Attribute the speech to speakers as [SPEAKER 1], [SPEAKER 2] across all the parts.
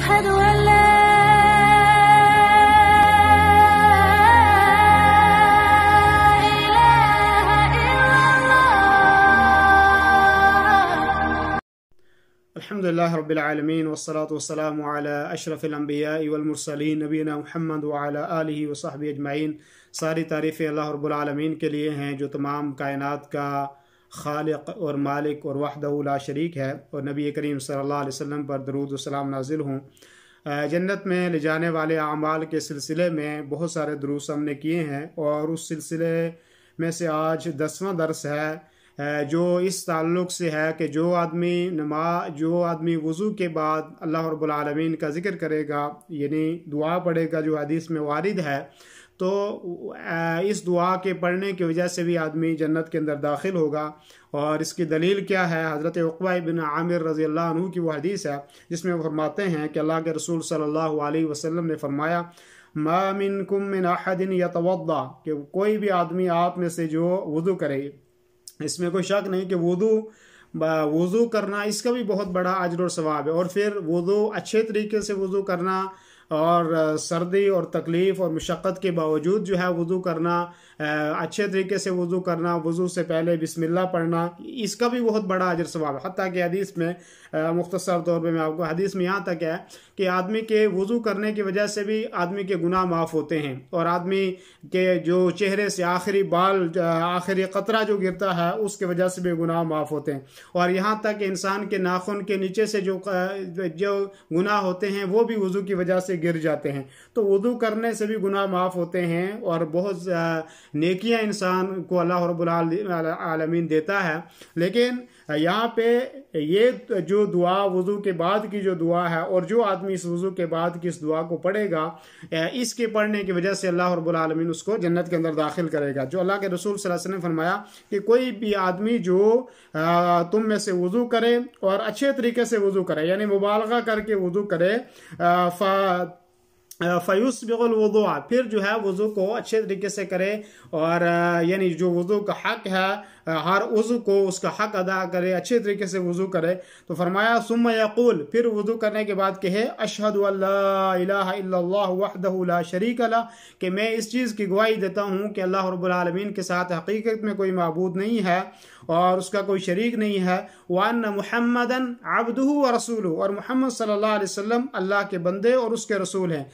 [SPEAKER 1] أشهد أن لا إله إلا الله.
[SPEAKER 2] الحمدللہ رب العالمین والصلاة والسلام علی اشرف الانبیاء والمرسلین نبینا محمد وعلی آلہ وصحبہ اجمعین۔ ساری تعریفیں اللہ رب العالمین کے لیے ہیں جو تمام کائنات کا خالق اور مالک اور وحدہ لا شریک ہے، اور نبی کریم صلی اللہ علیہ وسلم پر درود و سلام نازل ہوں۔ جنت میں لے جانے والے اعمال کے سلسلے میں بہت سارے دروس ہم نے کیے ہیں، اور اس سلسلے میں سے آج 10واں درس ہے جو اس تعلق سے ہے کہ جو آدمی وضو کے بعد اللہ رب العالمین کا ذکر کرے گا، یعنی دعا پڑھے گا جو حدیث میں وارد ہے، تو اس دعا کے پڑھنے کی وجہ سے بھی آدمی جنت کے اندر داخل ہوگا۔ اور اس کی دلیل کیا ہے؟ حضرت عقبہ بن عامر رضی اللہ عنہ کی وہ حدیث ہے جس میں وہ فرماتے ہیں کہ اللہ کے رسول صلی اللہ علیہ وسلم نے فرمایا ما منکم من احد یتوضا، کہ کوئی بھی آدمی آپ میں سے جو وضو کرے، اس میں کوئی شک نہیں کہ وضو کرنا اس کا بھی بہت بڑا اجر اور ثواب ہے، اور پھر وضو اچھے طریقے سے وضو کرنا اور سردی اور تکلیف اور مشقت کے باوجود جو ہے وضو کرنا، اچھے طریقے سے وضو کرنا، وضو سے پہلے بسم اللہ پڑھنا، اس کا بھی بہت بڑا اجر ثواب ہے۔ حتیٰ کہ حدیث میں مختصر طور پہ میں آپ کو حدیث میں یہاں تک ہے کہ آدمی کے وضو کرنے کی وجہ سے بھی آدمی کے گناہ معاف ہوتے ہیں، اور آدمی کے جو چہرے سے آخری قطرہ جو گرتا ہے اس کی وجہ سے بھی گناہ معاف ہوتے ہیں، اور یہاں تک کہ انسان کے ناخن کے نیچے سے جو گناہ ہوتے ہیں وہ بھی وضو کی وجہ سے گر جاتے ہیں۔ تو وضو کرنے سے بھی گناہ معاف ہوتے ہیں، اور بہت نیکیاں انسان کو اللہ رب العالمین دیتا ہے۔ لیکن یہاں پہ یہ جو دعا وضو کے بعد کی جو دعا ہے، اور جو آدمی اس وضو کے بعد کی اس دعا کو پڑھے گا، اس کے پڑھنے کی وجہ سے اللہ رب العالمین اس کو جنت کے اندر داخل کرے گا۔ جو اللہ کے رسول صلی اللہ علیہ وسلم نے فرمایا کہ کوئی بھی آدمی جو تم میں سے وضو کرے اور اچھے طریقے سے وضو کرے، یعنی مبالغہ کر کے وضو کرے، فیسبغ الوضوء، پھر جو ہے وضو کو اچھے طریقے سے کرے، اور یعنی جو وضو کا حق ہے ہر عضو کو اس کا حق ادا کرے، اچھے طریقے سے وضو کرے۔ تو فرمایا ثم یقول، پھر وضو کرنے کے بعد کہے اشہد ان لا الہ الا اللہ وحدہ لا شریک لہ، کہ میں اس چیز کی گواہی دیتا ہوں کہ اللہ رب العالمین کے ساتھ حقیقت میں کوئی معبود نہیں ہے اور اس کا کوئی شریک نہیں ہے، وان محمدا عبدہ ورسولہ، اور محمد صلی اللہ علیہ وسلم اللہ کے بندے اور اس کے رسول ہیں۔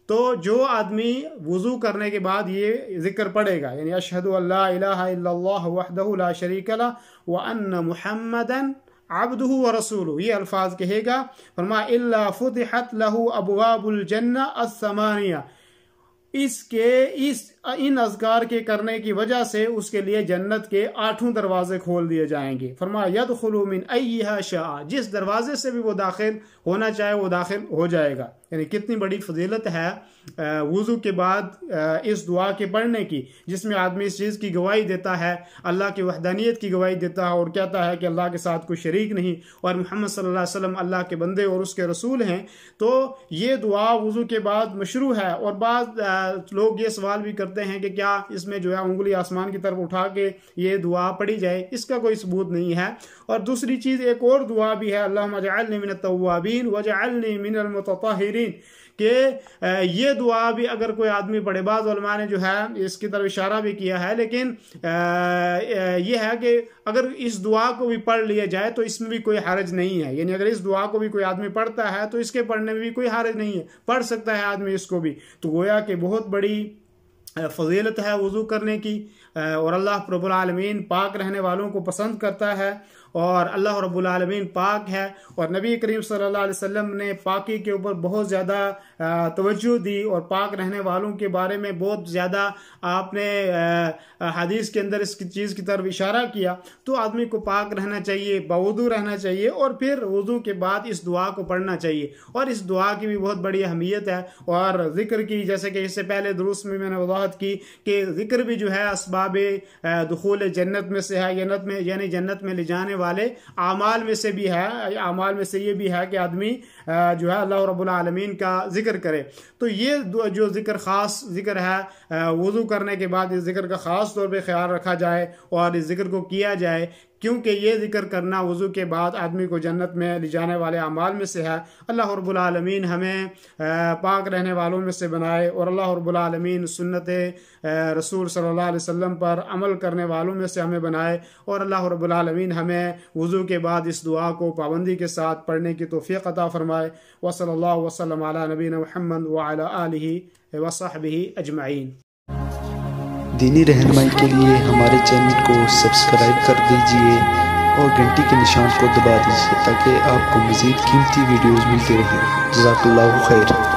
[SPEAKER 2] تو جو آدمی وضو کرنے کے بعد یہ ذکر پڑھے گا، یعنی اشہد ان لا الہ الا اللہ وحدہ لا شریک لہ وان محمدا عبدہ ورسولہ، یہ الفاظ کہے گا، فرمایا الا فتحت لہ ابواب الجنہ الثمانیہ، ان اذکار کے کرنے کی وجہ سے اس کے لیے جنت کے 8 دروازے کھول دیے جائیں گے۔ فرمایا یدخل من ایہا شاء، جس دروازے سے بھی وہ داخل ہونا چاہے وہ داخل ہو جائے گا۔ یعنی کتنی بڑی فضیلت ہے وضو کے بعد اس دعا کے پڑھنے کی، جس میں آدمی اس چیز کی گواہی دیتا ہے، اللہ کی وحدانیت کی گواہی دیتا ہے، اور کہتا ہے کہ اللہ کے ساتھ کوئی شریک نہیں، اور محمد صلی اللہ علیہ وسلم اللہ کے بندے اور اس کے رسول ہیں۔ تو یہ دعا وضو کے بعد مشروع ہے، اور بعض لوگ یہ سوال بھی کرتے ہیں کہ کیا اس میں جو ہے انگلی آسمان کی طرف اٹھا کے یہ دعا پڑھی جائے؟ اس کا کوئی ثبوت نہیں ہے۔ اور دوسری چیز ایک اور دعا بھی ہے، اللہم اجعلنی من التوابین واجعلنی من المتطہرین، کہ یہ دعا بھی اگر کوئی آدمی پڑھے، بعض علماء نے جو ہے اس کی طرف اشارہ بھی کیا ہے، لیکن یہ ہے کہ اگر اس دعا کو بھی پڑھ لیا جائے تو اس میں بھی کوئی حرج نہیں ہے، یعنی اگر اس دعا کو بھی کوئی آدمی پڑھتا ہے تو اس کے پڑھنے میں بھی کوئی حرج نہیں ہے، پڑھ سکتا ہے آدمی اس کو بھی۔ تو گویا کہ بہت بڑی فضیلت ہے وضو کرنے کی، اور اللہ رب العالمین پاک رہنے والوں کو پسند کرتا ہے، اور اللہ رب العالمین پاک ہے، اور نبی کریم صلی اللہ علیہ وسلم نے پاکی کے اوپر بہت زیادہ توجہ دی، اور پاک رہنے والوں کے بارے میں بہت زیادہ آپ نے حدیث کے اندر اس چیز کی طرف اشارہ کیا۔ تو آدمی کو پاک رہنا چاہیے، باوضو رہنا چاہیے، اور پھر وضو کے بعد اس دعا کو پڑھنا چاہیے، اور اس دعا کی بھی بہت بڑی اہمیت ہے، اور ذکر کی، جیسے کہ اس سے پہلے دروس میں نے وضاحت کی کہ ذکر بھی جو ہے اسباب دخول جنت میں سے ہے، یعنی جنت میں لے جانے والے اعمال میں سے بھی ہے، اعمال میں سے یہ بھی ہے کہ آدمی جو ہے اللہ رب العالمین کا ذکر کرے۔ تو یہ جو ذکر خاص ذکر ہے، وضو کرنے کے بعد اس ذکر کا خاص طور پہ خیال رکھا جائے اور اس ذکر کو کیا جائے کیونکہ یہ ذکر کرنا وضو کے بعد آدمی کو جنت میں لے جانے والے اعمال میں سے ہے۔ اللہ رب العالمین ہمیں پاک رہنے والوں میں سے بنائے، اور اللہ رب العالمین سنت رسول صلی اللہ علیہ وسلم پر عمل کرنے والوں میں سے ہمیں بنائے، اور اللہ رب العالمین ہمیں وضو کے بعد اس دعا کو پابندی کے ساتھ پڑھنے کی توفیق عطا فرمائے۔ وصلی اللہ وسلم علی نبینا محمد وعلی آلہ وصحبہ اجمعین۔
[SPEAKER 3] دینی رہنمائی کے لیے ہمارے چینل کو سبسکرائب کر دیجئے اور گھنٹی کے نشان کو دبا دیجئے تاکہ آپ کو مزید قیمتی ویڈیوز ملتے رہیں۔ جزاک اللہ خیر۔